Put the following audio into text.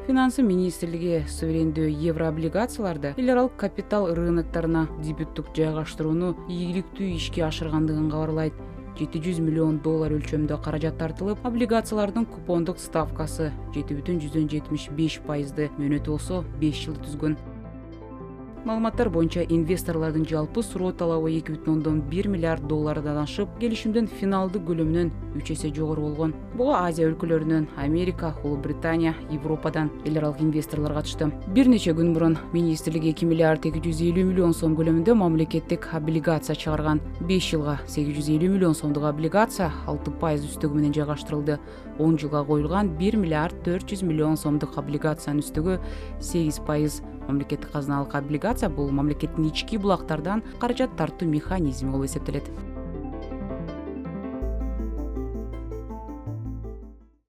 Финансы министрлиги суверендүү еврооблигацияларды эл аралык капитал рыноктарына дебюттук жайгаштырууну ийгиликтүү ишке ашыргандыгын кабарлайт. $700 миллион өлчөмдө каражат тартылып, облигациялардын купондук ставкасы 7,75%, мөөнөтү болсо 5 жыл түзгөн. Маалыматтар боюнча инвесторлордун жалпы суроо талабы $2,1 миллиард ашып, келишимдин финалдык көлөмүнөн 3 эсе жогору болгон. Буга Азия өлкөлөрүнөн Америка, Улуу Британия, Европадан эл аралык инвесторлор катышты. Бир нече күн мурун министрлик $2,250 миллион көлөмүндө мамлекеттик облигация чыгарган. 5 жылга $850 миллион облигация 6% үстөгү менен жайгаштырылды. 10 жылга коюлган $1,4 миллион облигациянын үстөгү 8%. Мамлекеттик казыналык облигация бул мамлекеттин ички булактардан каражат тартуу механизми болуп эсептелет.